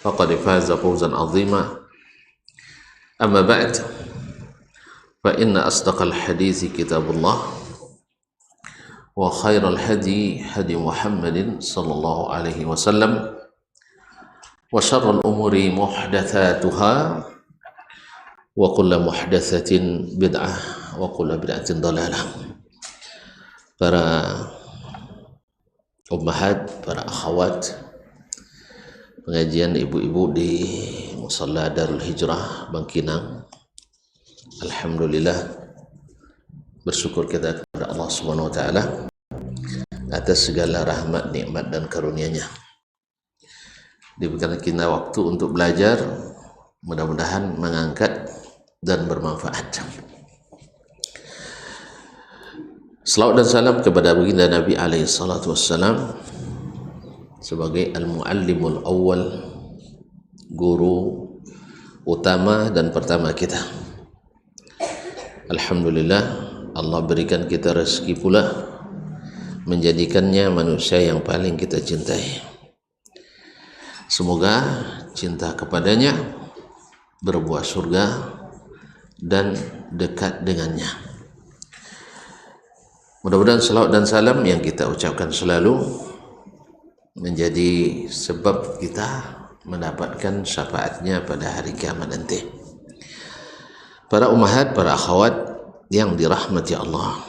فقد فاز فوزا عظيما. أما بعد فإن أصدق الحديث كتاب الله وخير الهدي هدي محمد صلى الله عليه وسلم وشر الأمور محدثاتها وكل محدثة بدعة وكل بدعة ضلالة. Para ummahat, para akhwat, pengajian ibu-ibu di Musalla Darul Hijrah Bangkinang, alhamdulillah bersyukur kita kepada Allah Subhanahu wa taala atas segala rahmat, nikmat dan karunia-Nya. Diberikan kita waktu untuk belajar, mudah-mudahan mengangkat dan bermanfaat. Salawat dan salam kepada baginda Nabi alaihi salatu wassalam sebagai al-muallimul awwal, guru utama dan pertama kita. Alhamdulillah, Allah berikan kita rezeki pula menjadikannya manusia yang paling kita cintai. Semoga cinta kepadanya berbuah surga dan dekat dengannya. Mudah-mudahan salawat dan salam yang kita ucapkan selalu menjadi sebab kita mendapatkan syafaatnya pada hari kiamat nanti. Para ummahat, para akhwat yang dirahmati Allah,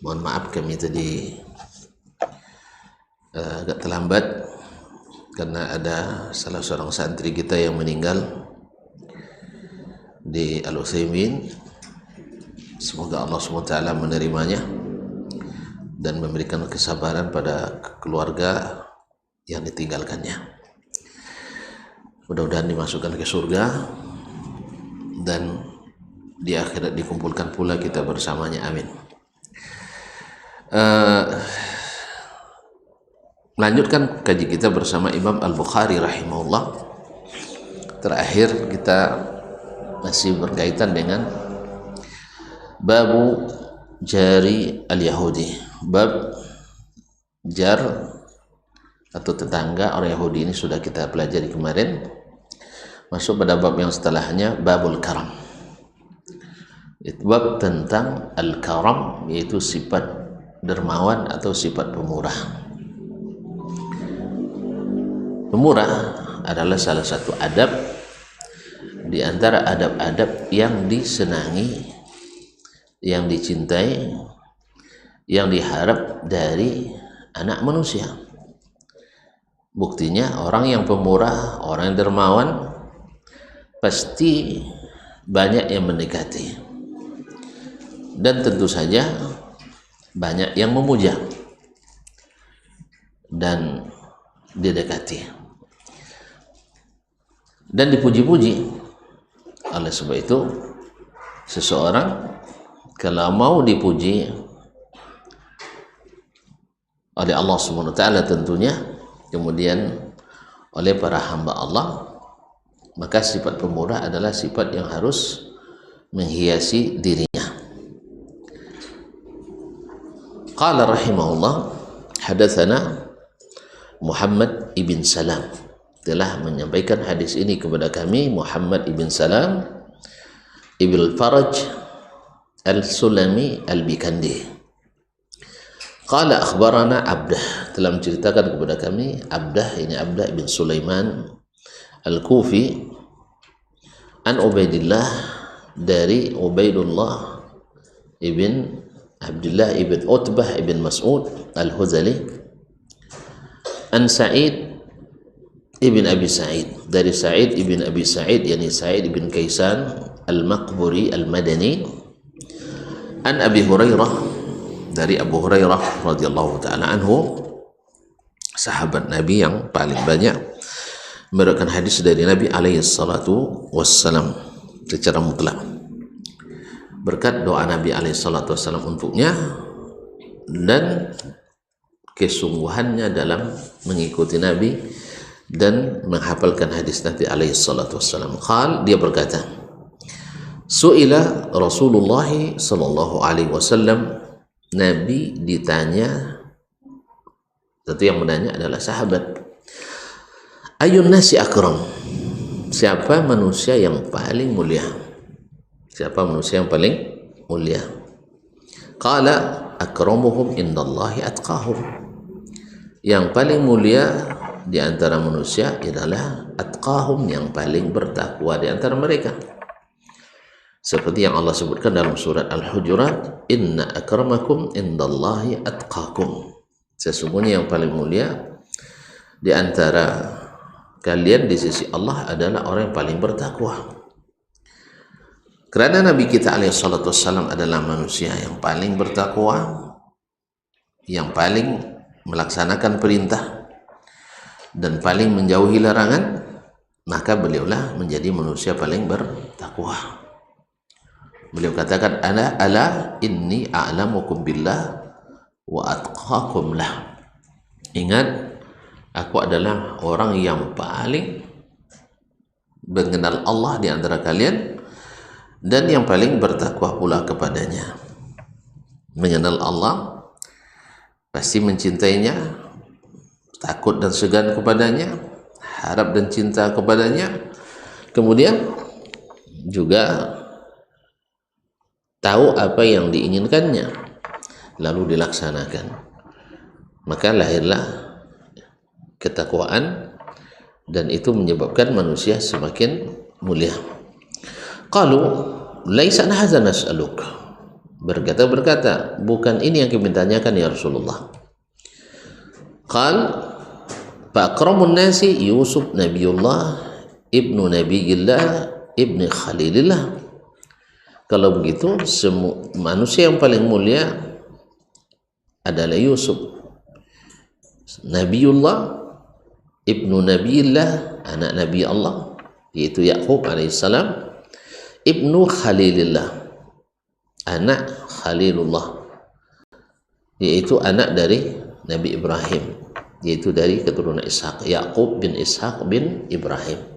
mohon maaf kami tadi agak terlambat karena ada salah seorang santri kita yang meninggal di Al-Utsaimin. Semoga Allah SWT menerimanya dan memberikan kesabaran pada keluarga yang ditinggalkannya. Mudah-mudahan dimasukkan ke surga dan di akhirat dikumpulkan pula kita bersamanya, amin. Melanjutkan kaji kita bersama Imam Al-Bukhari rahimahullah. Terakhir kita masih berkaitan dengan babu jari al-Yahudi. Bab jar atau tetangga orang Yahudi ini sudah kita pelajari kemarin. Masuk pada bab yang setelahnya, babul karam. Itu bab tentang al-karam, yaitu sifat dermawan atau sifat pemurah. Pemurah adalah salah satu adab di antara adab-adab yang disenangi, yang dicintai, yang diharap dari anak manusia. Buktinya orang yang pemurah, orang yang dermawan pasti banyak yang mendekati dan tentu saja banyak yang memuja dan didekati dan dipuji-puji. Oleh sebab itu seseorang kalau mau dipuji oleh Allah Subhanahu wa taala tentunya, kemudian oleh para hamba Allah, maka sifat pemurah adalah sifat yang harus menghiasi dirinya. Qala rahimahullah, hadatsana Muhammad ibn Salam, telah menyampaikan hadis ini kepada kami Muhammad ibn Salam ibn Faraj al-Sulami al-Bikandi. Qala akhbarana Abdah, telah menceritakan kepada kami Abdah, ini Abdah bin Sulaiman al-Kufi, an Ubaidillah, dari Ubaidullah ibn Abdullah ibn Utbah ibn Mas'ud al-Huzali, an Sa'id ibn Abi Sa'id, dari Sa'id ibn Abi Sa'id, yani Sa'id ibn Kaisan al-Maqburi al-Madani, an Abi Hurairah, dari Abu Hurairah radhiyallahu taala anhu, sahabat Nabi yang paling banyak meriwayatkan hadis dari Nabi alaihi salatu wassalam secara mutlak. Berkat doa Nabi alaihi salatu wassalam untuknya dan kesungguhannya dalam mengikuti Nabi dan menghafalkan hadis Nabi alaihi salatu wassalam. Qal, dia berkata, Su'ila Rasulullah sallallahu alaihi wasallam, Nabi ditanya, tentu yang menanya adalah sahabat, ayun nasi akram, siapa manusia yang paling mulia? Siapa manusia yang paling mulia? Qala akramuhum indallahi atqahum. Yang paling mulia di antara manusia adalah atqahum, yang paling bertakwa di antara mereka. Seperti yang Allah sebutkan dalam surat Al-Hujurat, inna akramakum indallahi atqakum. Sesungguhnya yang paling mulia di antara kalian di sisi Allah adalah orang yang paling bertakwa. Karena Nabi kita alaihi salatu wassalam adalah manusia yang paling bertakwa, yang paling melaksanakan perintah dan paling menjauhi larangan, maka beliaulah menjadi manusia paling bertakwa. Beliau katakan, ala inni a'lamukum billah wa atqakum lah. Ingat, aku adalah orang yang paling mengenal Allah di antara kalian dan yang paling bertakwa pula kepadanya. Mengenal Allah, pasti mencintainya, takut dan segan kepadanya, harap dan cinta kepadanya, kemudian juga tahu apa yang diinginkannya lalu dilaksanakan. Maka lahirlah ketakwaan, dan itu menyebabkan manusia semakin mulia. Qalu laisa hadza nas'aluk. Berkata, bukan ini yang kami tanyakan ya Rasulullah. Qal fa akramun nasi Yusuf nabiyullah ibnu nabiyillah ibni khalilillah. Kalau begitu, manusia yang paling mulia adalah Yusuf, Nabiullah, ibnu Nabiillah, anak Nabi Allah, yaitu Yakub alaihissalam, ibnu Khalilillah, anak Khalilullah, yaitu anak dari Nabi Ibrahim, yaitu dari keturunan Ishaq, Yakub bin Ishaq bin Ibrahim.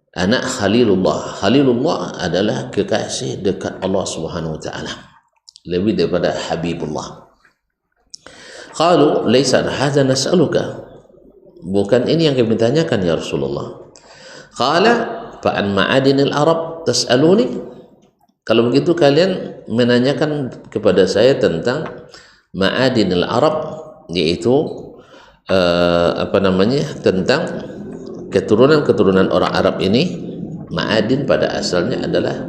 Anak Khalilullah. Khalilullah adalah kekasih dekat Allah Subhanahu wa taala, lebih daripada Habibullah. Qalu laisa hadza nas'aluka. Bukan ini yang kami tanyakan ya Rasulullah. Qala fa an ma'adinil arab tas'aluni. Kalau begitu kalian menanyakan kepada saya tentang ma'adinil arab, yaitu tentang keturunan orang Arab ini. Ma'adin pada asalnya adalah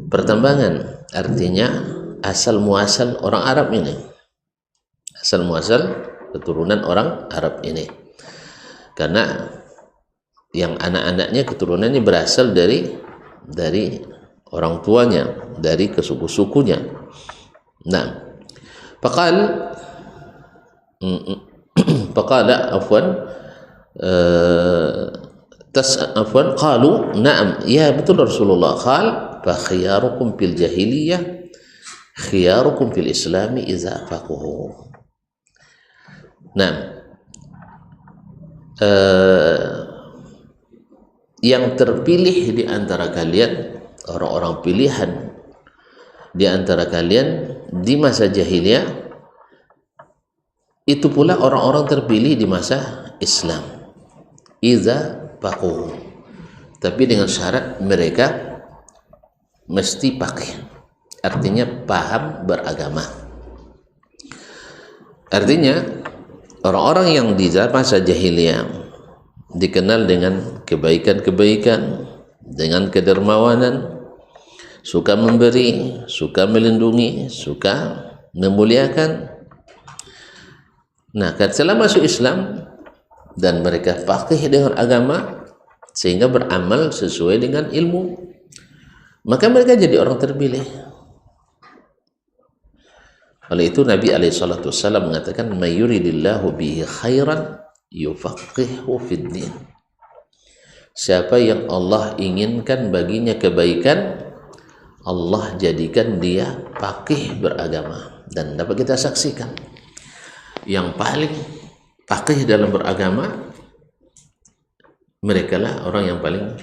pertambangan, artinya asal muasal orang Arab ini, asal muasal keturunan orang Arab ini, karena yang anak-anaknya keturunannya berasal dari orang tuanya, dari kesuku-sukunya. Nah, faqala afwan qalu na'am ya betul Rasulullah. Qal fa khiyarukum fil jahiliyah khiyarukum fil islami idza faqahu. Nah, yang terpilih di antara kalian, orang-orang pilihan di antara kalian di masa jahiliyah, itu pula orang-orang terpilih di masa Islam. Iza faqahu, tapi dengan syarat mereka mesti faqih, artinya paham beragama. Artinya orang-orang yang di masa jahiliyah dikenal dengan kebaikan-kebaikan, dengan kedermawanan, suka memberi, suka melindungi, suka memuliakan. Nah, setelah masuk Islam dan mereka faqih dengan agama sehingga beramal sesuai dengan ilmu, maka mereka jadi orang terpilih. Oleh itu Nabi SAW mengatakan, "May yuridillahu bihi khairan yufaqihu fid din." Siapa yang Allah inginkan baginya kebaikan, Allah jadikan dia faqih beragama. Dan dapat kita saksikan, yang paling faqih dalam beragama, mereka lah orang yang paling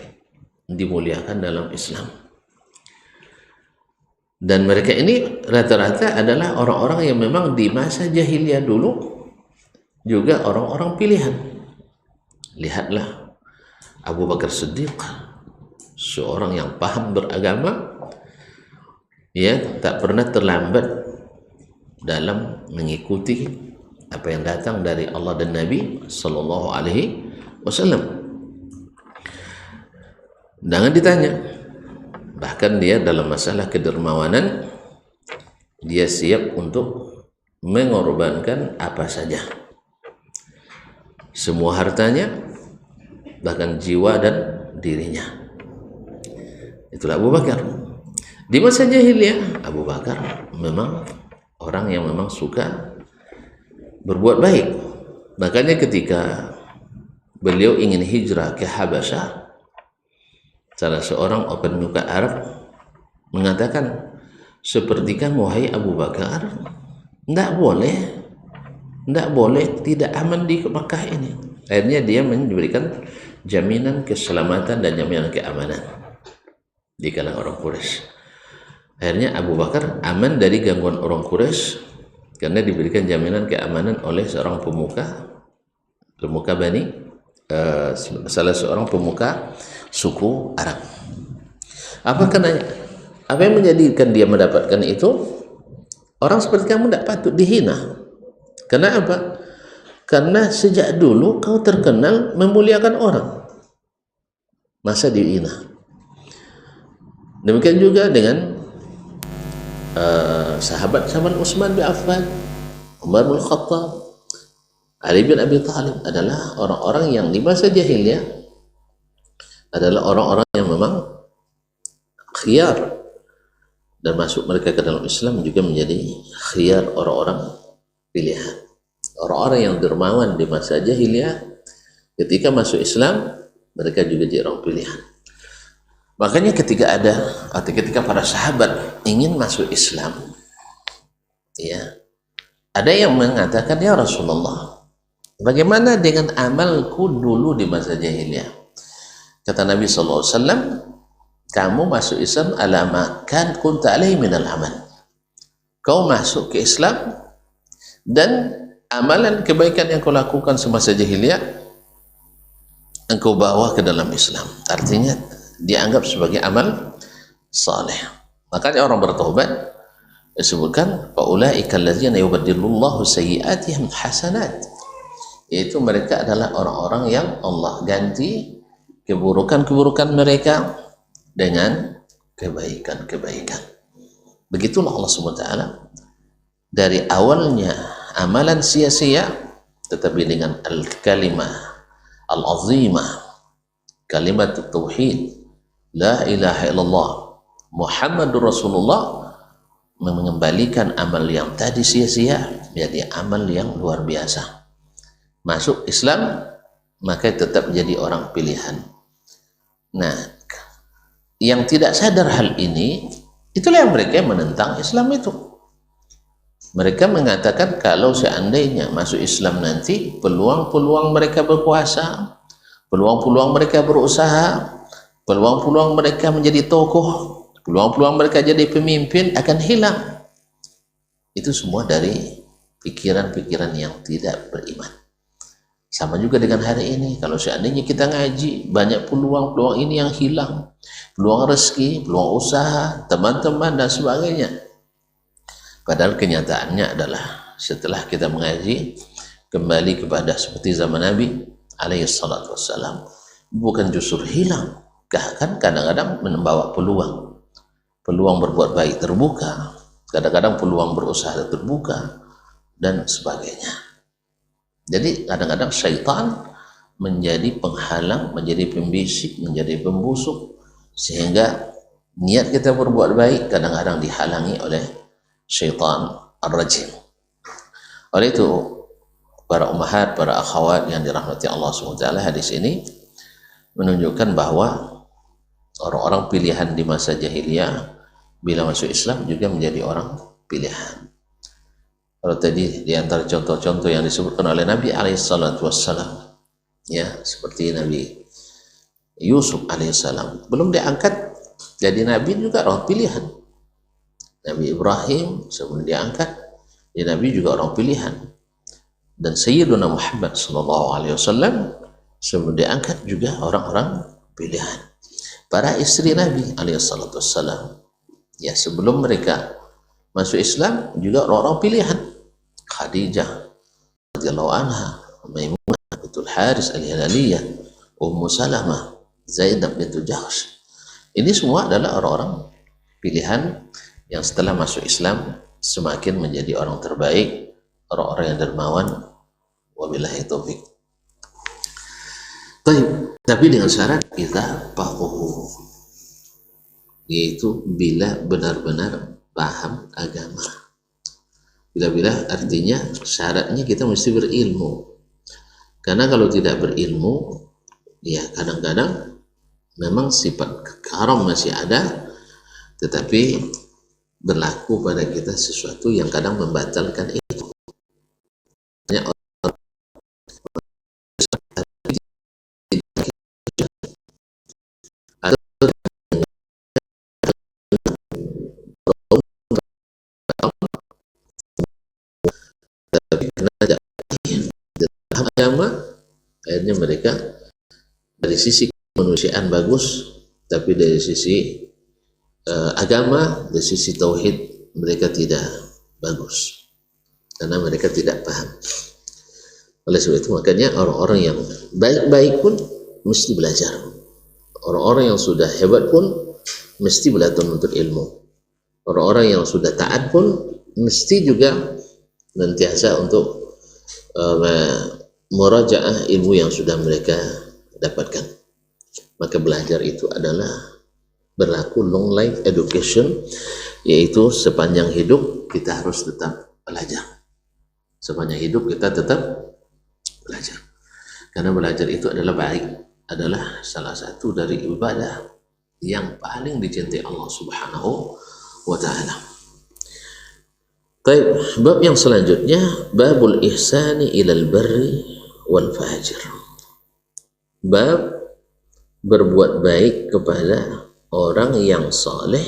dimuliakan dalam Islam. Dan mereka ini rata-rata adalah orang-orang yang memang di masa jahiliyah dulu juga orang-orang pilihan. Lihatlah Abu Bakar Siddiq, seorang yang paham beragama, ya, tak pernah terlambat dalam mengikuti apa yang datang dari Allah dan Nabi Sallallahu Alaihi Wasallam. Jangan ditanya, bahkan dia dalam masalah kedermawanan dia siap untuk mengorbankan apa saja, semua hartanya, bahkan jiwa dan dirinya. Itulah Abu Bakar. Di masa jahiliyah, Abu Bakar memang orang yang memang suka berbuat baik. Makanya ketika beliau ingin hijrah ke Habasyah, salah seorang pemuka Arab mengatakan, seperti kamu wahai Abu Bakar, tidak boleh tidak aman di Makkah ini. Akhirnya dia memberikan jaminan keselamatan dan jaminan keamanan di kalangan orang Quraisy. Akhirnya Abu Bakar aman dari gangguan orang Quraisy karena diberikan jaminan keamanan oleh seorang pemuka salah seorang pemuka suku Arab. Apa yang menjadikan dia mendapatkan itu? Orang seperti kamu tidak patut dihina. Kenapa? Karena sejak dulu kau terkenal memuliakan orang, masa dihina. Demikian juga dengan sahabat Utsman bin Affan, Umar bin Khattab, Ali bin Abi Thalib adalah orang-orang yang di masa jahiliyah adalah orang-orang yang memang khiyar, dan masuk mereka ke dalam Islam juga menjadi khiyar, orang-orang pilihan. Orang-orang yang dermawan di masa jahiliyah ketika masuk Islam mereka juga jadi orang pilihan. Makanya ketika para sahabat ingin masuk Islam, ya, ada yang mengatakan, ya Rasulullah, bagaimana dengan amalku dulu di masa jahiliyah? Kata Nabi SAW, kamu masuk Islam alama kan kunta alaihi minal amal. Kau masuk ke Islam dan amalan kebaikan yang kau lakukan semasa jahiliyah engkau bawa ke dalam Islam. Artinya dianggap sebagai amal saleh. Makanya orang bertaubat disebutkan faulaika allazina yubaddilullahu sayyi'atihim hasanat, yaitu mereka adalah orang-orang yang Allah ganti keburukan-keburukan mereka dengan kebaikan-kebaikan. Begitulah Allah SWT dari awalnya amalan sia-sia, tetapi dengan al-kalimah al-azimah, kalimat tauhid, la ilaha illallah Muhammadur Rasulullah, mengembalikan amal yang tadi sia-sia menjadi amal yang luar biasa. Masuk Islam maka tetap menjadi orang pilihan. Nah, yang tidak sadar hal ini, itulah yang mereka menentang Islam itu. Mereka mengatakan kalau seandainya masuk Islam nanti peluang-peluang mereka berkuasa, peluang-peluang mereka berusaha, peluang-peluang mereka menjadi tokoh, peluang-peluang mereka jadi pemimpin akan hilang. Itu semua dari pikiran-pikiran yang tidak beriman. Sama juga dengan hari ini, kalau seandainya kita ngaji, banyak peluang-peluang ini yang hilang, peluang rezeki, peluang usaha, teman-teman dan sebagainya. Padahal kenyataannya adalah setelah kita mengaji kembali kepada seperti zaman Nabi alaihi salatu wassalam, bukan justru hilang, bahkan kadang-kadang membawa peluang berbuat baik terbuka, kadang-kadang peluang berusaha terbuka dan sebagainya. Jadi kadang-kadang syaitan menjadi penghalang, menjadi pembisik, menjadi pembusuk, sehingga niat kita berbuat baik kadang-kadang dihalangi oleh syaitan ar-rajim. Oleh itu, para ummahat, para akhwat yang dirahmati Allah SWT, hadis ini menunjukkan bahwa orang-orang pilihan di masa jahiliyah bila masuk Islam juga menjadi orang pilihan. Kalau tadi di antara contoh-contoh yang disebutkan oleh Nabi alaihissalam, ya, seperti Nabi Yusuf alaihissalam belum diangkat jadi Nabi juga orang pilihan. Nabi Ibrahim sebelum diangkat jadi Nabi juga orang pilihan. Dan Sayyiduna Muhammad SAW diangkat juga orang-orang pilihan. Para istri Nabi alaihissalam, ya sebelum mereka masuk Islam juga orang-orang pilihan. Khadijah radhiyallahu anha, Maimunah bintul Haris al-Hilaliyah, Ummu Salamah, Zainab bintu Jahsh. Ini semua adalah orang-orang pilihan yang setelah masuk Islam semakin menjadi orang terbaik, orang-orang yang dermawan. Wabillahi taufik. Tapi dengan syarat kita faqahu, yaitu bila benar-benar paham agama. Bila artinya syaratnya kita mesti berilmu. Karena kalau tidak berilmu, ya kadang-kadang memang sifat karam masih ada, tetapi berlaku pada kita sesuatu yang kadang membatalkan itu. Agama, akhirnya mereka dari sisi kemanusiaan bagus, tapi dari sisi agama, dari sisi tauhid mereka tidak bagus karena mereka tidak paham. Oleh sebab itu makanya orang-orang yang baik-baik pun mesti belajar, orang-orang yang sudah hebat pun mesti belajar menuntut ilmu, orang-orang yang sudah taat pun mesti juga nantiasa untuk murajaah ilmu yang sudah mereka dapatkan. Maka belajar itu adalah berlaku long life education, yaitu sepanjang hidup kita harus tetap belajar. Sepanjang hidup kita tetap belajar, karena belajar itu adalah baik, adalah salah satu dari ibadah yang paling dicintai Allah Subhanahu wa ta'ala. Bab yang selanjutnya, babul ihsani ilal barri wal fajir. Bab berbuat baik kepada orang yang saleh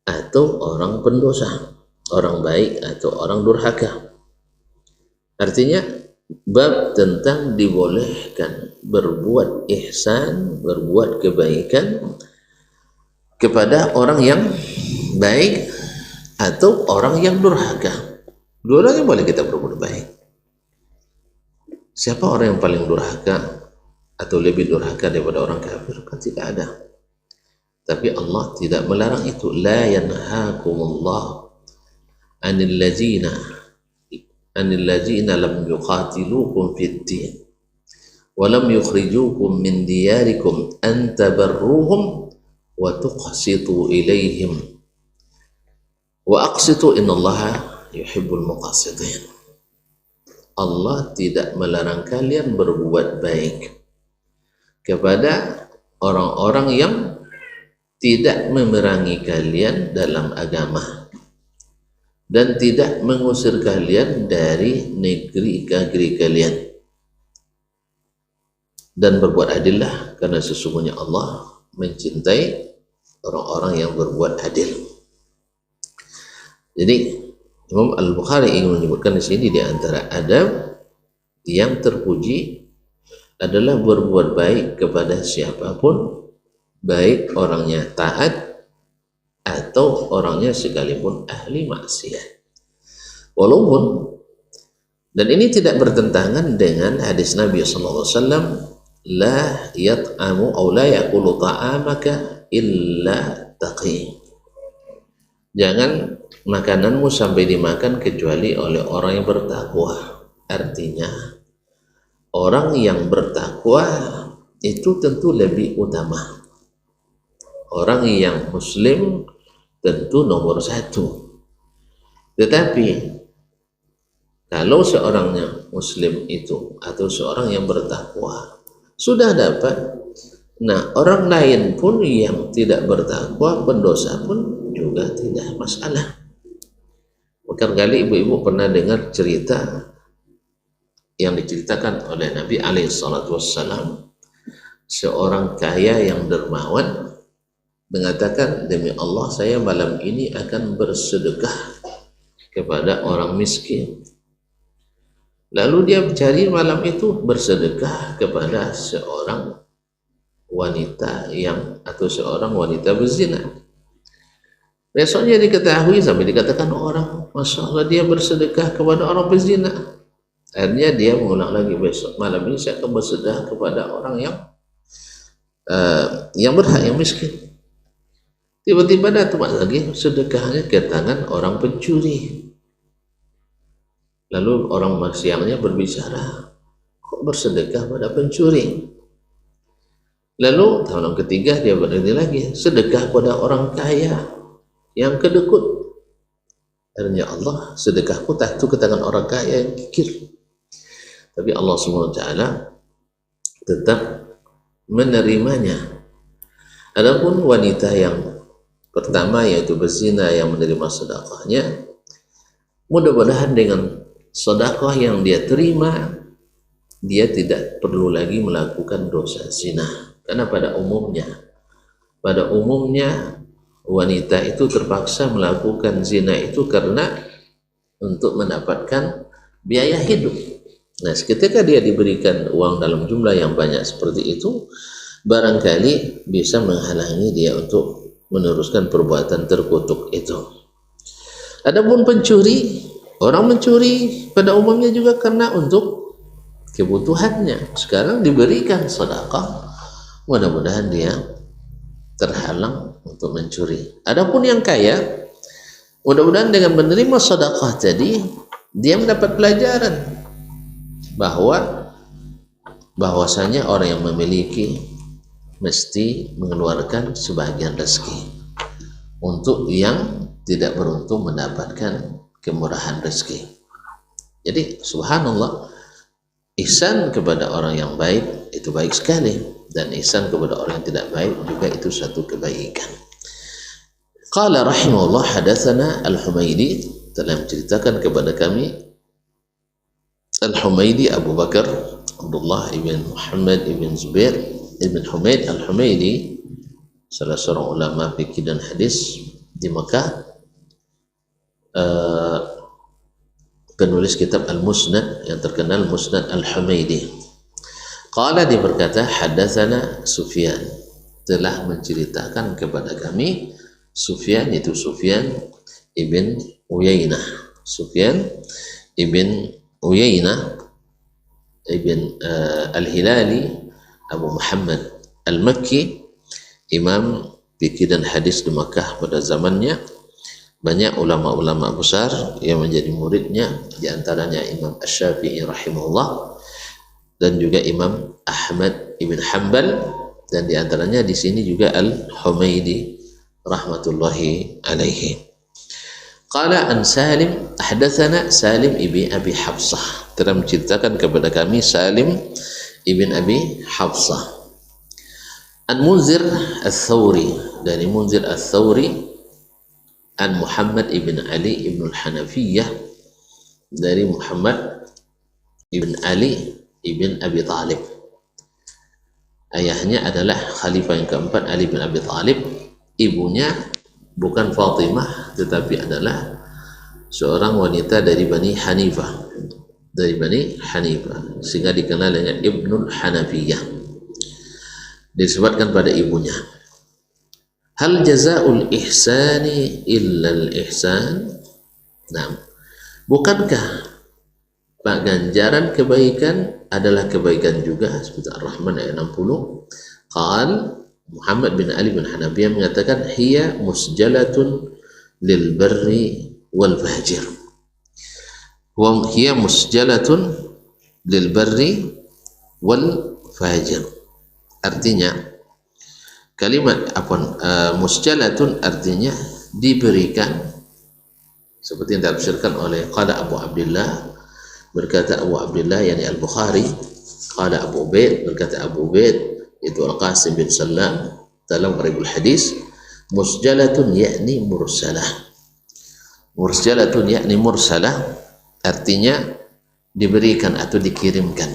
atau orang pendosa, orang baik atau orang durhaka. Artinya bab tentang dibolehkan berbuat ihsan, berbuat kebaikan kepada orang yang baik atau orang yang durhaka. Dua-duanya boleh kita berbuat baik. Siapa orang yang paling durhaka atau lebih durhaka daripada orang kafir? Kan tidak ada. Tapi Allah tidak melarang itu. La yanhaakumullah anil ladzina lam yuqatilukum fid din wa lam yukhrijukum min diyarikum an tabarruhum wa tuqsitu ilaihim wa aqsitu innallaha yuhibbul muqsitin. Allah tidak melarang kalian berbuat baik kepada orang-orang yang tidak memerangi kalian dalam agama dan tidak mengusir kalian dari negeri kalian, dan berbuat adillah, karena sesungguhnya Allah mencintai orang-orang yang berbuat adil. Jadi Imam Al-Bukhari ingin menyebutkan di sini, di antara adab yang terpuji adalah berbuat baik kepada siapapun, baik orangnya taat atau orangnya sekalipun ahli maksiat. Walaupun, dan ini tidak bertentangan dengan hadis Nabi SAW, la yat'amu aw la yakulu ta'amaka illa taqi. Jangan makananmu sampai dimakan kecuali oleh orang yang bertakwa. Artinya orang yang bertakwa itu tentu lebih utama. Orang yang muslim tentu nomor satu. Tetapi kalau seorangnya muslim itu atau seorang yang bertakwa sudah dapat, nah orang lain pun yang tidak bertakwa, pendosa pun juga tidak masalah. Barangkali ibu-ibu pernah dengar cerita yang diceritakan oleh Nabi SAW. Seorang kaya yang dermawan mengatakan, demi Allah saya malam ini akan bersedekah kepada orang miskin. Lalu dia mencari malam itu bersedekah kepada seorang wanita atau seorang wanita berzina. Besoknya diketahui sampai dikatakan orang, Masya Allah dia bersedekah kepada orang berzina. Akhirnya dia mengulang lagi, besok malam ini saya akan bersedekah kepada orang yang berhak, yang miskin. Tiba-tiba datang lagi sedekahnya ke tangan orang pencuri. Lalu orang siangnya berbicara, kok bersedekah pada pencuri? Lalu tahun ketiga dia berhenti lagi, sedekah pada orang kaya yang kedekut. Akhirnya Allah, sedekahku tak itu ke tangan orang kaya yang kikir. Tapi Allah SWT tetap menerimanya. Adapun wanita yang pertama yaitu berzina yang menerima sedekahnya, mudah-mudahan dengan sedekah yang dia terima, dia tidak perlu lagi melakukan dosa zina. Karena pada umumnya wanita itu terpaksa melakukan zina itu karena untuk mendapatkan biaya hidup. Nah, ketika dia diberikan uang dalam jumlah yang banyak seperti itu, barangkali bisa menghalangi dia untuk meneruskan perbuatan terkutuk itu. Adapun pencuri, orang mencuri pada umumnya juga karena untuk kebutuhannya. Sekarang diberikan sedekah, mudah-mudahan dia terhalang untuk mencuri. Adapun yang kaya, mudah-mudahan dengan menerima sedekah tadi dia mendapat pelajaran bahwasanya orang yang memiliki mesti mengeluarkan sebagian rezeki untuk yang tidak beruntung mendapatkan kemurahan rezeki. Jadi subhanallah, ihsan kepada orang yang baik itu baik sekali, dan ihsan kepada orang yang tidak baik juga itu satu kebaikan. Qala rahimahullah, hadatsana Al-Humaidi, telah menceritakan kepada kami Al-Humaidi Abu Bakar Abdullah ibn Muhammad ibn Zubair ibn Humaid Al-Humaidi, salah seorang ulama fikih dan hadis di Mekah, penulis kitab Al-Musnad yang terkenal, Musnad Al-Humaidi. Qala, dia berkata, hadatsana Sufyan, telah menceritakan kepada kami Sufyan, itu Sufyan ibn Uyainah. Sufyan ibn Uyainah ibn Al-Hilali Abu Muhammad Al-Makki, imam fikih dan hadis di Makkah pada zamannya. Banyak ulama-ulama besar yang menjadi muridnya, di antaranya Imam Asy-Syafi'i rahimahullah, dan juga Imam Ahmad ibn Hanbal, dan di antaranya di sini juga Al-Humaidi rahmatullahi alaihi. Qala an Salim, ahdatsana Salim ibn Abi Hafsah, telah menceritakan kepada kami Salim ibn Abi Hafsah. An Munzir Al-Thawri, dari Munzir Al-Thawri, an Muhammad ibn Ali ibn Al-Hanafiyah, dari Muhammad ibn Ali ibn Abi Talib. Ayahnya adalah khalifah yang keempat, Ali bin Abi Talib. Ibunya bukan Fatimah, tetapi adalah seorang wanita dari Bani Hanifah, sehingga dikenal dengan Ibnul Hanafiyah, disebutkan pada ibunya. Hal jazaa'ul ihsani illal ihsan? Nah, bukankah ganjaran kebaikan adalah kebaikan juga, seperti Ar-Rahman ayat 60. Qal Muhammad bin Ali bin Hanafiyah mengatakan, hiya musjalatun lil barri wal fajir. Hiya musjalatun lil barri wal fajir. Artinya kalimat musjalatun artinya diberikan, seperti yang ditafsirkan oleh qala Abu Abdullah, berkata Abu Abdullah yani Al-Bukhari, qala Abu Ubaid, berkata Abu Ubaid itu Al-Qasim bin Salam dalam Gharibul Hadis, musjalatun yakni mursalah. Musjalatun yakni mursalah artinya diberikan atau dikirimkan.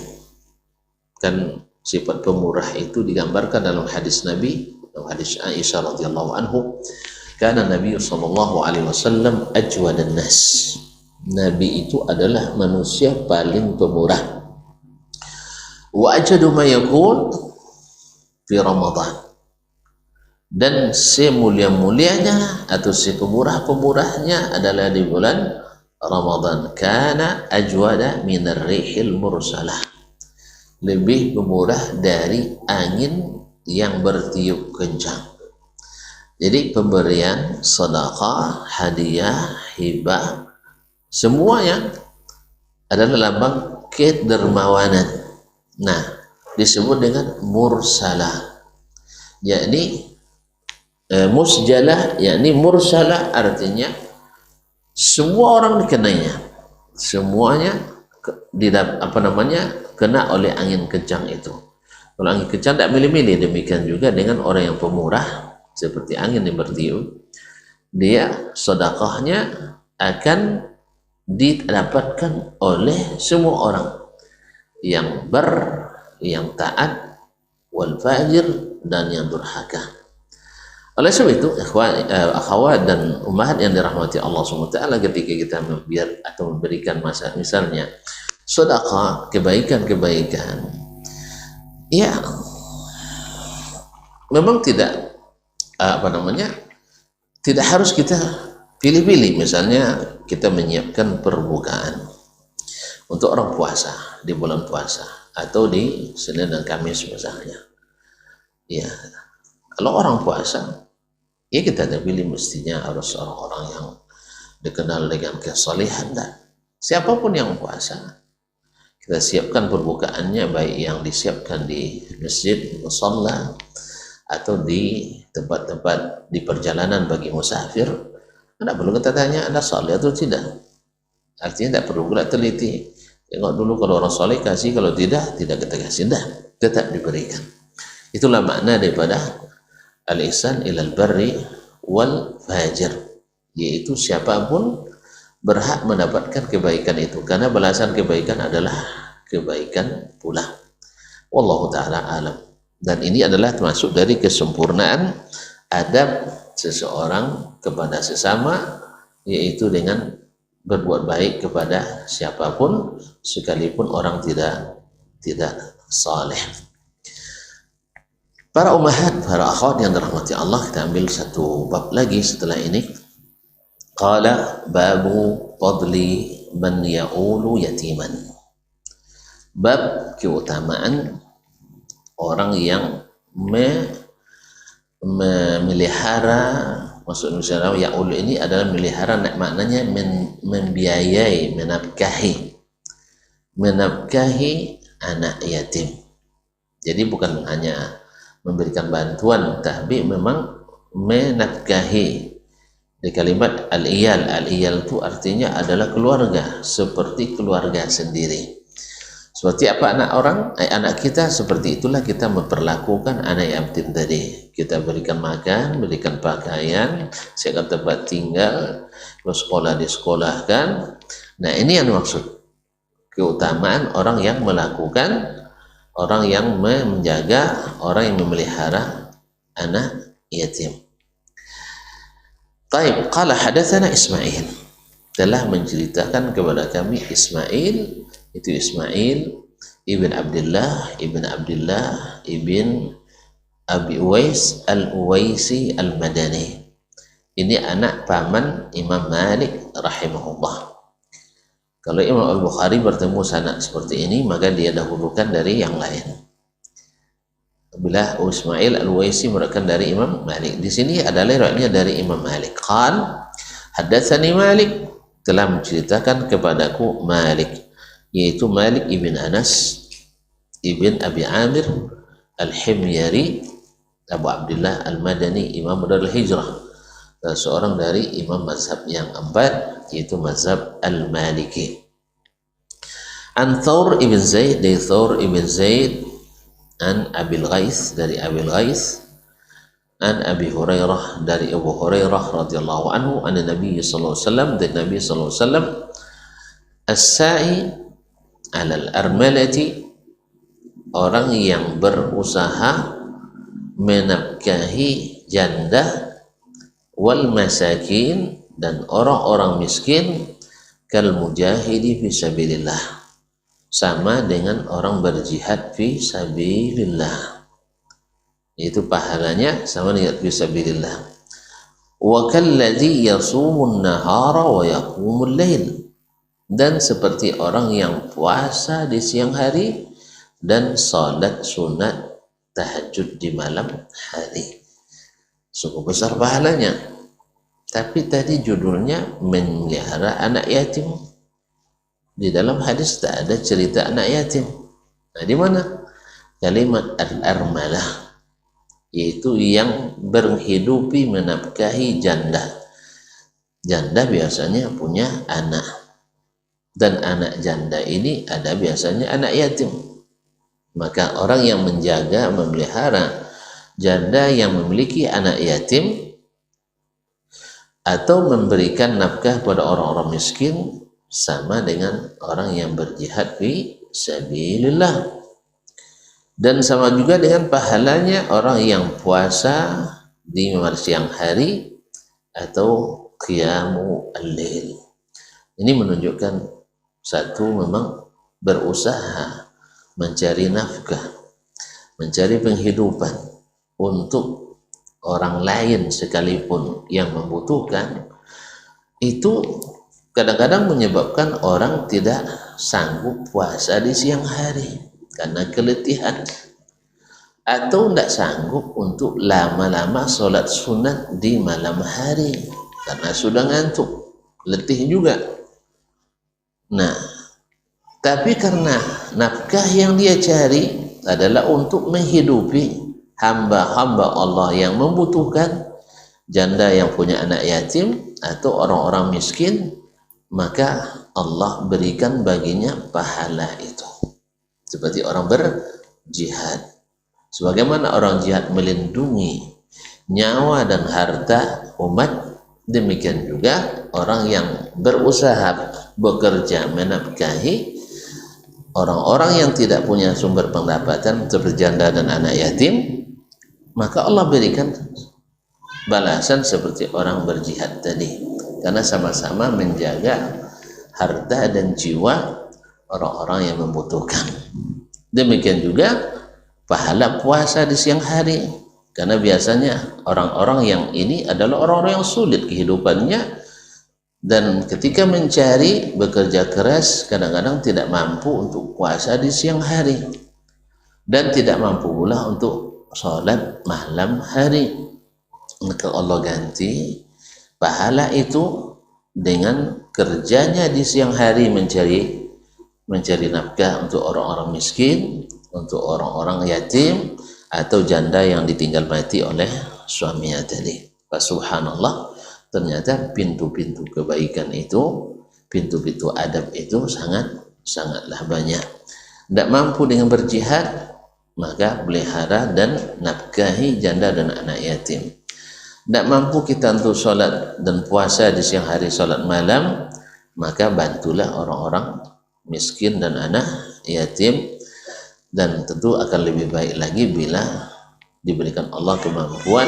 Kan sifat pemurah itu digambarkan dalam hadis Nabi, dalam hadis Aisyah radhiyallahu anhu, kana Nabi sallallahu alaihi wasallam ajwadan nas. Nabi itu adalah manusia paling pemurah. Wa ajadu ma yakun fi Ramadan. Dan semulia-mulianya atau sepemurah-pemurahnya adalah di bulan Ramadan. Kana ajwada minar rihil mursalah. Lebih pemurah dari angin yang bertiup kencang. Jadi pemberian sedekah, hadiah, hibah, semuanya adalah lambang kedermawanan. Nah, disebut dengan mursalah. Yakni musjalah, yakni mursalah artinya semua orang dikenainya. Semuanya kena oleh angin kencang itu. Kalau angin kencang tidak milih-milih, demikian juga dengan orang yang pemurah seperti angin yang bertiup, dia sedekahnya akan didapatkan oleh semua orang yang yang taat, wal fajir, dan yang durhaka. Oleh sebab itu, akhwat dan ummahat yang dirahmati Allah SWT, ketika kita memberikan misalnya sedekah, kebaikan-kebaikan, ya memang tidak tidak harus kita pilih-pilih. Misalnya kita menyiapkan perbukaan untuk orang puasa di bulan puasa atau di Senin dan Kamis misalnya. Ya, kalau orang puasa, ya kita tidak pilih mestinya harus orang-orang yang dikenal dengan kesalehan. Dan siapapun yang puasa, kita siapkan perbukaannya, baik yang disiapkan di masjid, musalla, atau di tempat-tempat di perjalanan bagi musafir. Tidak perlu kita tanya Anda saleh atau tidak. Artinya tidak perlu kita teliti. Tengok dulu, kalau orang saleh kasih, kalau tidak kita kasih. Tidak, tetap diberikan. Itulah makna daripada al-ihsan ilal barri wal fajir, yaitu siapapun berhak mendapatkan kebaikan itu, karena balasan kebaikan adalah kebaikan pula. Wallahu ta'ala alam. Dan ini adalah termasuk dari kesempurnaan adab seseorang kepada sesama, yaitu dengan berbuat baik kepada siapapun sekalipun orang tidak saleh. Para ummahat, para akhwat yang dirahmati Allah, kita ambil satu bab lagi setelah ini. Qala babu fadli man ya'ulu yatiman. Bab keutamaan orang yang memelihara, maksud misalnya ya'ul ini adalah melihara, maknanya membiayai, menafkahi anak yatim. Jadi bukan hanya memberikan bantuan, tapi memang menafkahi. Di kalimat al-iyal itu artinya adalah keluarga, seperti keluarga sendiri. Seperti apa anak kita, seperti itulah kita memperlakukan anak yatim tadi. Kita berikan makan, berikan pakaian, siapkan tempat tinggal, sekolah disekolahkan. Nah, ini yang maksud keutamaan orang yang melakukan, orang yang menjaga, orang yang memelihara anak yatim. Taib, qala hadatsana Ismail, telah menceritakan kepada kami Ismail, itu Ismail ibn Abdullah ibn Abi Uwais al-Uwaisi al-Madani. Ini anak paman Imam Malik rahimahullah. Kalau Imam Al-Bukhari bertemu sanak seperti ini, maka dia dahulukan dari yang lain. Bila Ismail al-Uwaisi merupakan dari Imam Malik, di sini adalah riwayatnya dari Imam Malik. Qal haddatsani Malik, telah menceritakan kepadaku Malik, yaitu Malik ibn Anas ibn Abi Amir al-Himyari Abu Abdullah al-Madani, Imam Darul Hijrah, seorang dari imam mazhab yang empat, yaitu mazhab al-Maliki. An Thawr ibn Zaid, dari Thawr ibn Zaid, an Abil Ghais, dari Abil Ghais, an Abi Hurairah, dari Abu Hurairah radhiyallahu anhu, an Nabi sallallahu alaihi wasallam, dari Nabi sallallahu alaihi wasallam, as-sa'i 'alal armalati, orang yang berusaha menafkahi janda, wal masakin, dan orang-orang miskin, kal mujahidi fi sabilillah, sama dengan orang berjihad fi sabilillah, itu pahalanya sama dengan fi sabilillah. Wa kalladzi yasumun nahara wa yaqumul lail, dan seperti orang yang puasa di siang hari dan salat sunat tahajud di malam hari. Sungguh besar pahalanya. Tapi tadi judulnya memelihara anak yatim. Di dalam hadis tak ada cerita anak yatim. Nah, di mana? Kalimat al-armalah, yaitu yang menghidupi menafkahi janda. Janda biasanya punya anak, dan anak janda ini ada biasanya anak yatim. Maka orang yang menjaga, memelihara janda yang memiliki anak yatim atau memberikan nafkah pada orang-orang miskin sama dengan orang yang berjihad fi sabilillah. Dan sama juga dengan pahalanya orang yang puasa di siang hari atau qiyamu al-lail. Ini menunjukkan satu, memang berusaha mencari nafkah, mencari penghidupan untuk orang lain sekalipun yang membutuhkan, itu kadang-kadang menyebabkan orang tidak sanggup puasa di siang hari karena keletihan, atau tidak sanggup untuk lama-lama sholat sunat di malam hari karena sudah ngantuk, letih juga. Nah, tapi karena nafkah yang dia cari adalah untuk menghidupi hamba-hamba Allah yang membutuhkan, janda yang punya anak yatim atau orang-orang miskin, maka Allah berikan baginya pahala itu. Seperti orang berjihad, sebagaimana orang jihad melindungi nyawa dan harta umat, demikian juga orang yang berusaha bekerja menafkahi orang-orang yang tidak punya sumber pendapatan seperti janda dan anak yatim, maka Allah berikan balasan seperti orang berjihad tadi, karena sama-sama menjaga harta dan jiwa orang-orang yang membutuhkan. Demikian juga pahala puasa di siang hari, karena biasanya orang-orang yang ini adalah orang-orang yang sulit kehidupannya, dan ketika mencari bekerja keras kadang-kadang tidak mampu untuk puasa di siang hari, dan tidak mampu pula untuk sholat malam hari. Maka Allah ganti pahala itu dengan kerjanya di siang hari mencari nafkah untuk orang-orang miskin, untuk orang-orang yatim atau janda yang ditinggal mati oleh suaminya tadi. Subhanallah, ternyata pintu-pintu kebaikan itu, pintu-pintu adab itu sangatlah banyak. Tidak mampu dengan berjihad, maka pelihara dan nafkahi janda dan anak yatim. Tidak mampu kita untuk sholat dan puasa di siang hari, sholat malam, maka bantulah orang-orang miskin dan anak yatim. Dan tentu akan lebih baik lagi bila diberikan Allah kemampuan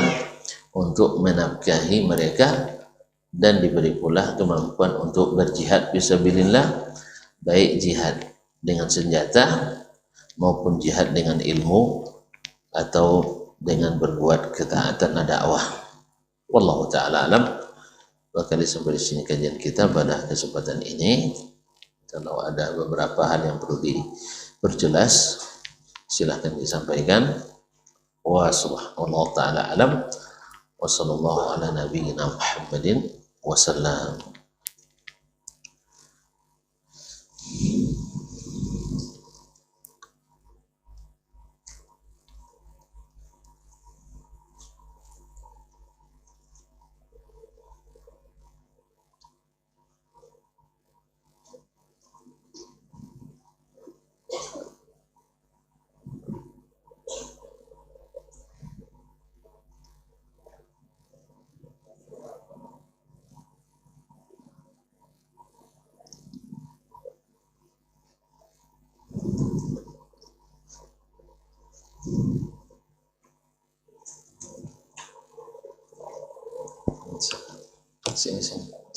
untuk menafkahi mereka, dan diberi pula kemampuan untuk berjihad fisabilillah, baik jihad dengan senjata maupun jihad dengan ilmu atau dengan berbuat ketaatan dakwah. Wallahu ta'ala alam. Bakal sampai di sini kajian kita pada kesempatan ini. Kalau ada beberapa hal yang perlu diperjelas, silahkan disampaikan. Wa subhanahu ta'ala alam. Wa sallallahu ala nabiyyina Muhammadin wa sallam.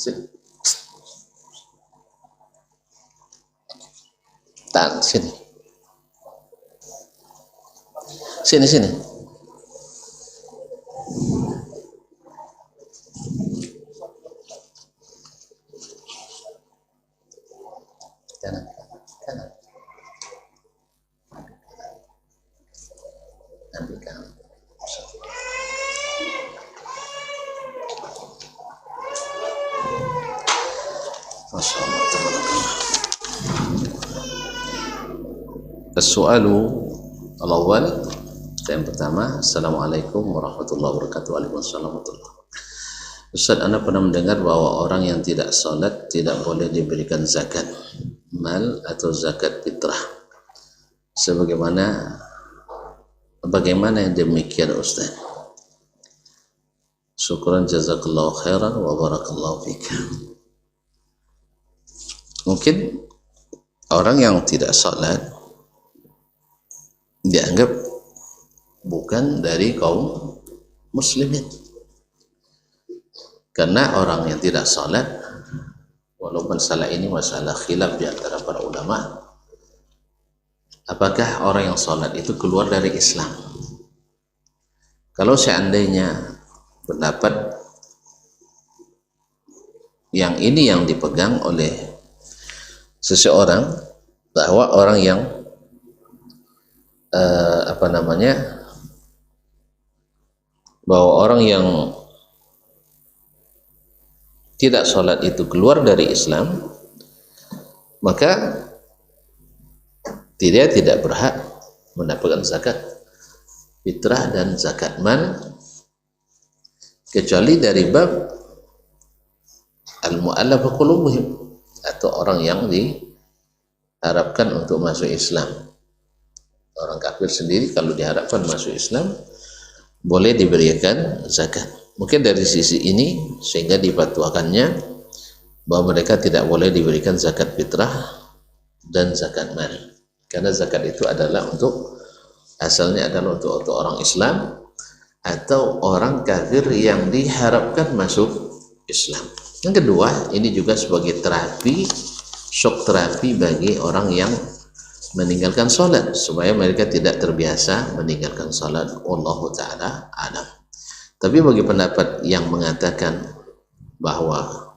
Sini. Tak, sini. Sini. Kanan. Ambil kanan. Masya Allah. As-su'alu al-awwal, yang pertama, Assalamualaikum warahmatullahi wabarakatuh. Waalaikumsalam warahmatullahi wabarakatuh. Ustaz, Anda pernah mendengar bahwa orang yang tidak salat tidak boleh diberikan zakat mal atau zakat fitrah. Bagaimana yang demikian Ustaz? Syukran jazakallahu khairan wa barakallahu fika. Mungkin orang yang tidak salat dianggap bukan dari kaum muslimin, karena orang yang tidak salat, walaupun salat ini masalah khilaf di antara para ulama, apakah orang yang salat itu keluar dari Islam. Kalau seandainya pendapat yang ini yang dipegang oleh seseorang, bahwa orang yang bahwa orang yang tidak sholat itu keluar dari Islam, maka dia tidak berhak mendapatkan zakat fitrah dan zakat mal, kecuali dari bab al-mu'allaf qulubuhum, atau orang yang diharapkan untuk masuk Islam. Orang kafir sendiri kalau diharapkan masuk Islam boleh diberikan zakat. Mungkin dari sisi ini sehingga difatwakannya bahwa mereka tidak boleh diberikan zakat fitrah dan zakat mal, karena zakat itu adalah asalnya adalah untuk orang Islam atau orang kafir yang diharapkan masuk Islam. Yang kedua, ini juga sebagai terapi, shock terapi bagi orang yang meninggalkan sholat, supaya mereka tidak terbiasa meninggalkan sholat. Wallahu ta'ala alam. Tapi bagi pendapat yang mengatakan bahwa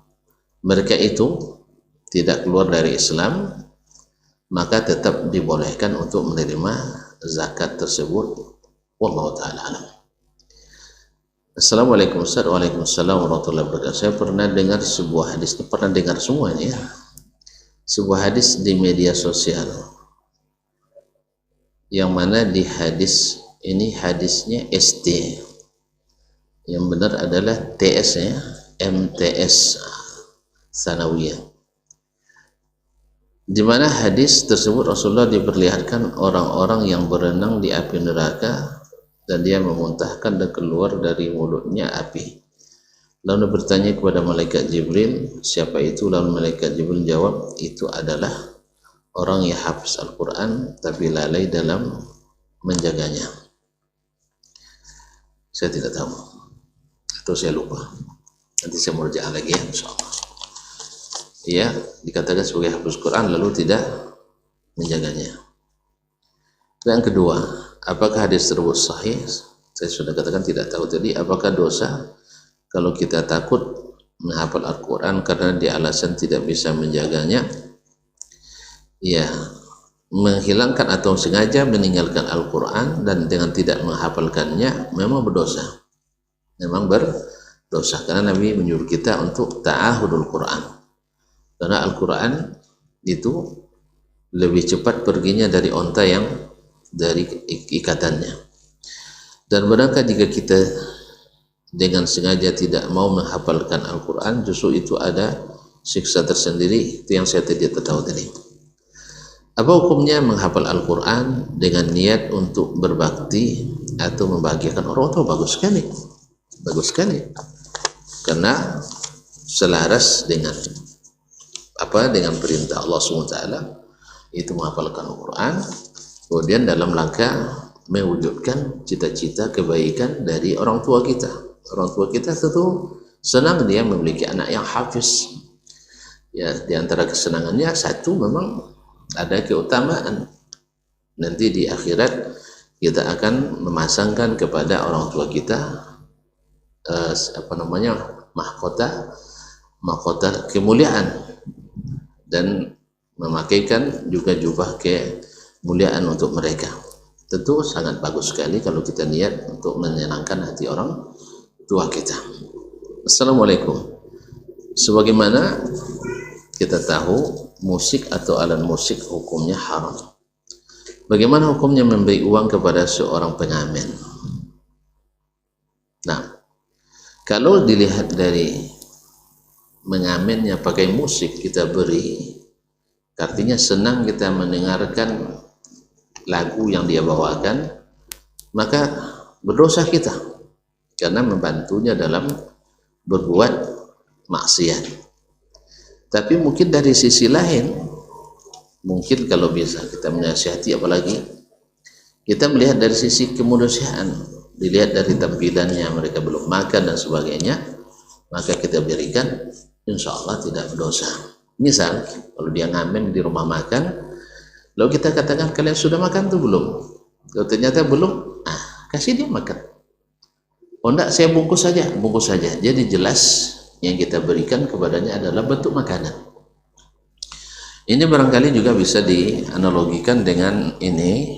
mereka itu tidak keluar dari Islam, maka tetap dibolehkan untuk menerima zakat tersebut. Wallahu ta'ala alam. Assalamualaikum Ustaz. Waalaikumsalam warahmatullahi wabarakatuh. Saya pernah dengar sebuah hadis, pernah dengar semuanya, sebuah hadis di media sosial, yang mana di hadis ini hadisnya ST, yang benar adalah TS ya, MTS Sanawiyah, di mana hadis tersebut Rasulullah diperlihatkan orang-orang yang berenang di api neraka dan dia memuntahkan dan keluar dari mulutnya api. Lalu bertanya kepada malaikat Jibril, siapa itu? Lalu malaikat Jibril jawab, itu adalah orang yang hafiz Al-Quran tapi lalai dalam menjaganya. Saya tidak tahu atau saya lupa, nanti saya murjaah lagi ya, insyaallah. Ia dikatakan sebagai hafiz Quran lalu tidak menjaganya. Dan yang kedua, apakah hadis tersebut sahih? Saya sudah katakan tidak tahu tadi. Apakah dosa kalau kita takut menghafal Al-Quran karena dia alasan tidak bisa menjaganya? Ya, menghilangkan atau sengaja meninggalkan Al-Quran dan dengan tidak menghafalkannya memang berdosa. Memang berdosa, karena Nabi menyuruh kita untuk ta'ahudul Quran, karena Al-Quran itu lebih cepat perginya dari onta yang dari ikatannya. Dan benarkah jika kita dengan sengaja tidak mau menghafalkan Al-Quran, justru itu ada siksa tersendiri? Itu yang saya tidak tahu tadi. Apa hukumnya menghafal Al-Quran dengan niat untuk berbakti atau membahagiakan orang tua? Bagus sekali, bagus sekali, karena selaras dengan dengan perintah Allah SWT, itu menghafalkan Al-Quran, kemudian dalam rangka mewujudkan cita-cita kebaikan dari orang tua kita. Orang tua kita tentu senang dia memiliki anak yang hafiz. Ya, di antara kesenangannya satu memang ada keutamaan. Nanti di akhirat kita akan memasangkan kepada orang tua kita mahkota kemuliaan, dan memakaikan juga jubah kemuliaan untuk mereka. Tentu sangat bagus sekali kalau kita niat untuk menyenangkan hati orang tua kita. Assalamualaikum. Sebagaimana kita tahu, musik atau alat musik hukumnya haram. Bagaimana hukumnya memberi uang kepada seorang pengamen? Nah, kalau dilihat dari mengamennya pakai musik kita beri, artinya senang kita mendengarkan lagu yang dia bawakan, maka berdosa kita karena membantunya dalam berbuat maksiat. Tapi mungkin dari sisi lain, mungkin kalau bisa kita menasihati, apalagi kita melihat dari sisi kemanusiaan, dilihat dari tampilannya mereka belum makan dan sebagainya, maka kita berikan, insya Allah tidak berdosa. Misal kalau dia ngamen di rumah makan, lalu kita katakan, kalian sudah makan tuh belum? Kalau ternyata belum, kasih dia makan. Oh enggak, saya bungkus saja. Jadi jelas yang kita berikan kepadanya adalah bentuk makanan. Ini barangkali juga bisa dianalogikan dengan ini,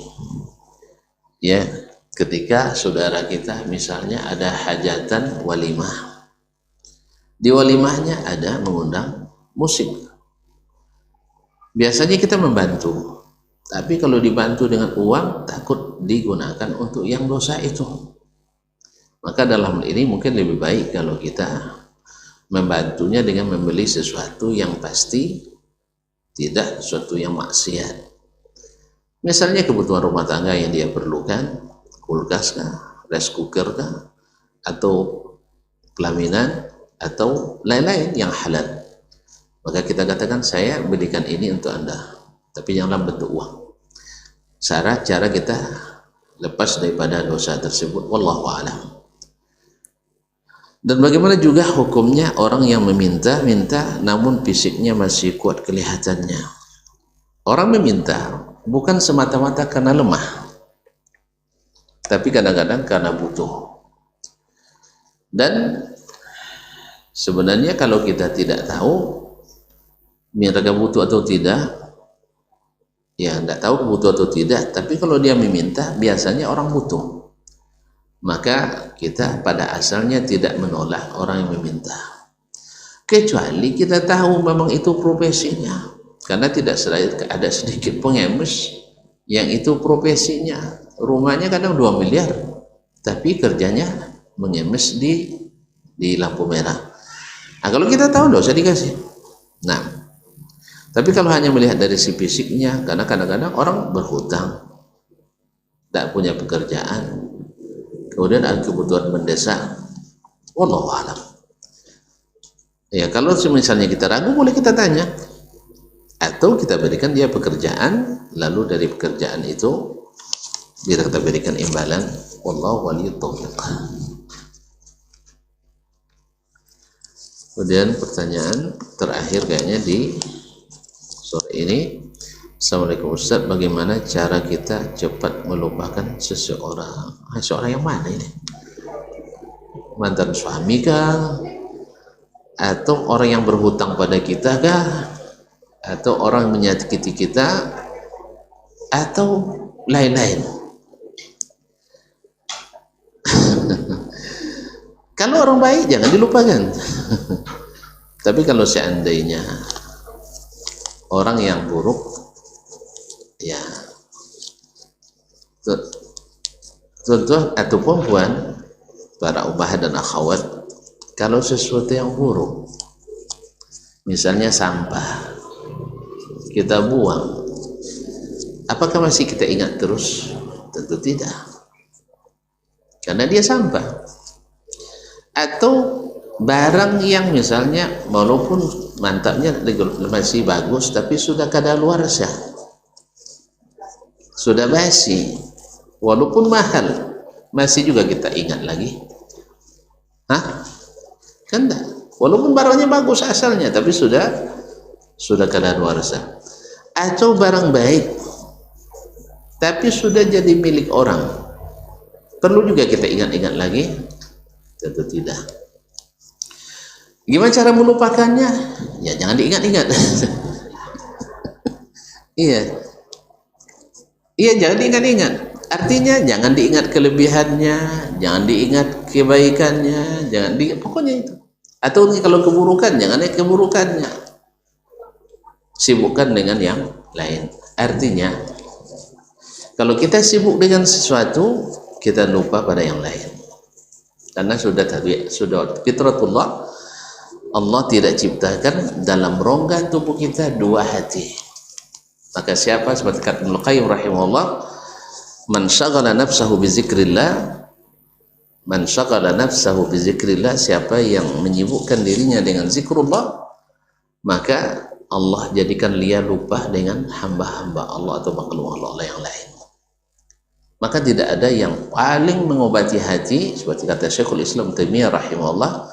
ya, ketika saudara kita misalnya ada hajatan walimah, di walimahnya ada mengundang musik. Biasanya kita membantu, tapi kalau dibantu dengan uang takut digunakan untuk yang dosa itu. Maka dalam hal ini mungkin lebih baik kalau kita membantunya dengan membeli sesuatu yang pasti tidak sesuatu yang maksiat. Misalnya kebutuhan rumah tangga yang dia perlukan, kulkas kah, rice cooker kah, atau pelaminan, atau lain-lain yang halal. Maka kita katakan, saya berikan ini untuk Anda, tapi jangan dalam bentuk uang. Cara kita lepas daripada dosa tersebut, wallahu a'lam. Dan bagaimana juga hukumnya orang yang meminta namun fisiknya masih kuat kelihatannya. Orang meminta bukan semata-mata karena lemah, tapi kadang-kadang karena butuh. Dan sebenarnya kalau kita tidak tahu mereka butuh atau tidak, ya tidak tahu butuh atau tidak, tapi kalau dia meminta biasanya orang butuh, maka kita pada asalnya tidak menolak orang yang meminta, kecuali kita tahu memang itu profesinya. Karena tidak ada sedikit pengemis yang itu profesinya, rumahnya kadang 2 miliar, tapi kerjanya mengemis di lampu merah. Nah, kalau kita tahu tidak usah dikasih. Nah, tapi kalau hanya melihat dari si fisiknya, karena kadang-kadang orang berhutang, tidak punya pekerjaan, kemudian ada kebutuhan mendesak, wallahu a'lam. Ya, kalau misalnya kita ragu, boleh kita tanya, atau kita berikan dia pekerjaan, lalu dari pekerjaan itu kita berikan imbalan. Wallahu waliyut taufiq. Kemudian pertanyaan terakhir kayaknya di sore ini. Assalamualaikum Ustaz, bagaimana cara kita cepat melupakan seseorang? Seseorang yang mana ini? Mantan suami kah? Atau orang yang berhutang pada kita kah? Atau orang menyakiti kita? Atau lain-lain? Kalau orang baik jangan dilupakan. Tapi kalau seandainya orang yang buruk, ya tuan-tuan atau perempuan, para ummahat dan akhwat, kalau sesuatu yang buruk, misalnya sampah kita buang, apakah masih kita ingat terus? Tentu tidak, karena dia sampah. Atau barang yang misalnya walaupun mantapnya masih bagus, tapi sudah kadaluarsa, sudah basi, walaupun mahal, masih juga kita ingat lagi? Kan enggak, walaupun barangnya bagus asalnya, tapi sudah kadaluarsa. atau barang baik tapi sudah jadi milik orang, perlu juga kita ingat-ingat lagi? Tentu tidak. Gimana cara melupakannya? Ya jangan diingat-ingat. Iya, iya jangan diingat-ingat. Artinya jangan diingat kelebihannya, jangan diingat kebaikannya, pokoknya itu. Atau kalau keburukan, jangan ingat keburukannya. Sibukkan dengan yang lain. Artinya, kalau kita sibuk dengan sesuatu, kita lupa pada yang lain. Karena sudah fitratullah, Allah tidak ciptakan dalam rongga tubuh kita dua hati. Maka siapa, seperti kata Ibnu Qayyim rahimahullah, man syaghala nafsahu bi zikrillah, siapa yang menyibukkan dirinya dengan zikrullah, maka Allah jadikan dia lupa dengan hamba-hamba Allah atau makhluk Allah yang lain. Maka tidak ada yang paling mengobati hati, seperti kata Syekhul Islam Taimiyah rahimahullah,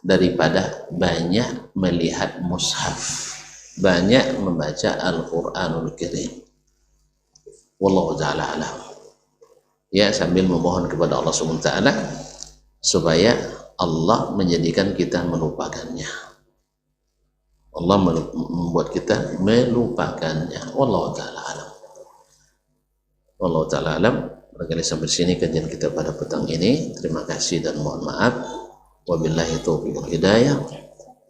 daripada banyak melihat mushaf, banyak membaca Al-Quranul Karim. Wallahu ta'ala alam. Ya, sambil memohon kepada Allah SWT supaya Allah menjadikan kita melupakannya. Allah membuat kita melupakannya. Wallahu ta'ala alam. Wallahu ta'ala alam. Barangkali sampai sini kajian kita pada petang ini. Terima kasih dan mohon maaf. Wabillahi taufiq wal hidayah.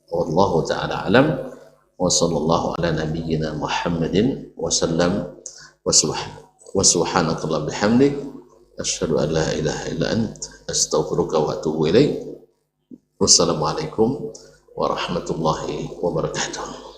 Wallahu ta'ala alam. Wa sallallahu ala nabiyyina Muhammadin wa sallam wa subhanakallah bihamdik asyhadu an la ilaha illa ant astaghfiruka wa atubu ilaik. Wassalamualaikum warahmatullahi wabarakatuh.